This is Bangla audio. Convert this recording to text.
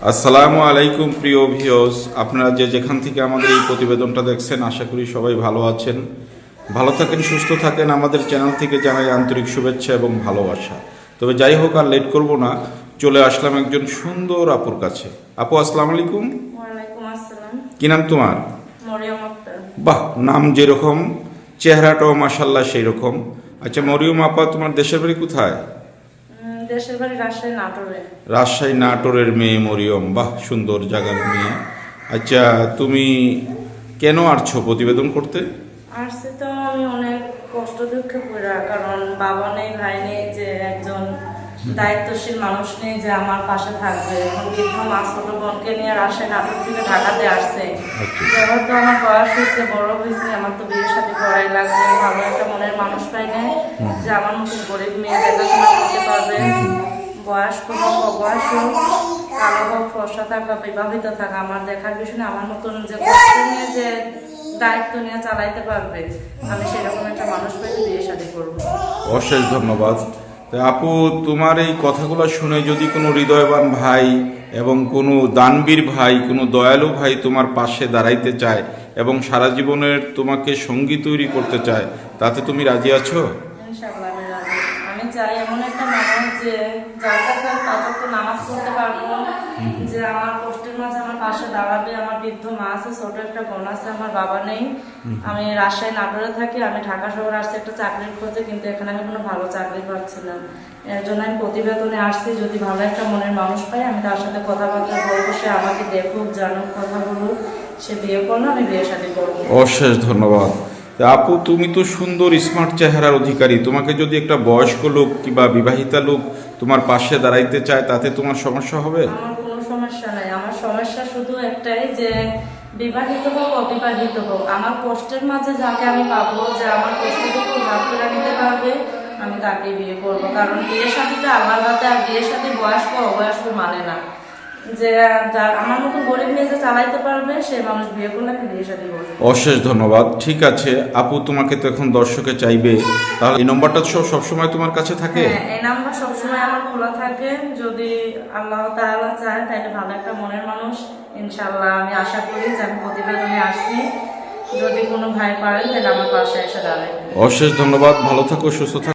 আসসালামু আলাইকুম প্রিয় ভিউয়ার্স, আপনারা যে যেখান থেকে আমাদের এই প্রতিবেদনটা দেখছেন, আশা করি সবাই ভালো আছেন। ভালো থাকেন, সুস্থ থাকেন। আমাদের চ্যানেল থেকে জানাই আন্তরিক শুভেচ্ছা এবং ভালোবাসা। তবে যাই হোক, আর লেট করব না, চলে আসলাম একজন সুন্দর আপুর কাছে। আপু আসসালামু আলাইকুম। ওয়ালাইকুম আসসালাম। কি নাম তোমার? মরিয়ম আক্তার। বাহ, নাম যেরকম চেহারাটাও মাশাল্লাহ সেই রকম। আচ্ছা মরিয়ম আপা, তোমার দেশের বাড়ি কোথায়? দেশের বাড়ি রাজশাহী নাটোরে। রাজশাহী নাটোরের মেয়ে মরিয়ম, বাহ সুন্দর জায়গার মেয়ে। আচ্ছা তুমি কেন আসছো প্রতিবেদন করতে? আসছি তো আমি অনেক কষ্ট দুঃখে পড়া, কারণ বাবা নেই, ভাই নেই, যে একজন দায়িত্বশীল মানুষ নেই যে আমার পাশে থাকবে। এখন বৃদ্ধ মা ছোট বোনকে নিয়ে রাজশাহী নাটোর থেকে ঢাকাতে আসছে। যেহেতু আমার বয়স হয়েছে, বড় হয়েছে, আমার তো বিয়ের সাথে করাই লাগবে। ভালো একটা মনের মানুষ পাই নাই যে আমার মতো গরিব মেয়ে দেখাশোনা করতে পারবে। বয়স্ক হোক, অবয়স হোক, কালো হোক, ফর্সা থাক বা বিবাহিত থাক, আমার দেখার বিষয় আমার মতন যে কষ্ট নিয়ে যে দায়িত্ব নিয়ে চালাইতে পারবে, আমি সেরকম একটা মানুষ পাইলে বিয়ে শাদী করবো। অশেষ ধন্যবাদ। তা আপু, তোমার এই কথাগুলো শুনে যদি কোনো হৃদয়বান ভাই এবং কোনো দানবীর ভাই, কোনো দয়ালু ভাই তোমার পাশে দাঁড়াইতে চায় এবং সারা জীবনের তোমাকে সঙ্গী তৈরি করতে চায়, তাতে তুমি রাজি আছো? ইনশাআল্লাহ আমি রাজি। আমি চাই এমন একটা মানুষ যে যার কাছে আমি পাঁচ নামাজ পড়তে পারবো, যে আমার কষ্টের মাঝে আমার পাশে দাঁড়াবে। আমার বৃদ্ধ মা আছে, ছোট একটা বোন আছে, আমার বাবা নেই। আমি রাজশাহী নাটোরে থাকি। আমি ঢাকা শহরে আসছি একটা চাকরির খোঁজে, কিন্তু এখানে আমি কোনো ভালো চাকরি পাচ্ছি না। এর জন্য আমি প্রতিবেদনে আসছি, যদি ভালো একটা মনের মানুষ পাই আমি তার সাথে কথাবার্তা বলবো, সে আমাকে দেখুক, জানুক, কথা বলুক, সে বিয়ে করলো, আমি বিয়ে শাদী করবো। অশেষ ধন্যবাদ। তা আপু, তুমি তো সুন্দর স্মার্ট চেহারার অধিকারী। তোমাকে যদি একটা বয়স্ক লোক কিংবা বিবাহিতা লোক তোমার পাশে দাঁড়াইতে চায়, তাতে তোমার সমস্যা হবে? আমার কোনো সমস্যা নাই। আমার সমস্যা শুধু একটাই, যে বিবাহিত হোক অবিবাহিত হোক, আমার কষ্টের মাঝে যাকে আমি পাবো, যে আমার কষ্টটুকু ভাগ করে নিতে পারবে, আমি তাকে বিয়ে করবো। কারণ বিয়ের সাথীটা আল্লাহর হাতে, আর বিয়ের সাথে বয়স্ক অবয়স্ক মানে না। যে যার আমার মতো গরিব মেয়ে যে চালাইতে পারবে, সে মানুষ বিয়ে করলে আমি বিয়ে সাথে করবো। অশেষ ধন্যবাদ। ঠিক আছে আপু, তোমাকে তো এখন দর্শকে চাইবে, তাহলে এই নম্বরটা তো সবসময় তোমার কাছে থাকে? হ্যাঁ, এই নাম্বার সবসময় আমার খোলা থাকে। যদি আল্লাহ তাআলা চায় তাহলে ভালো একটা মনের মানুষ, ইনশাআল্লাহ আমি আশা করি যে আমি প্রতিবেদনে আসছি, যদি কোনো ভাই পারেন তাহলে আমার পাশে এসে দাঁড়ায়। অশেষ ধন্যবাদ। ভালো থাকো, সুস্থ থাকো।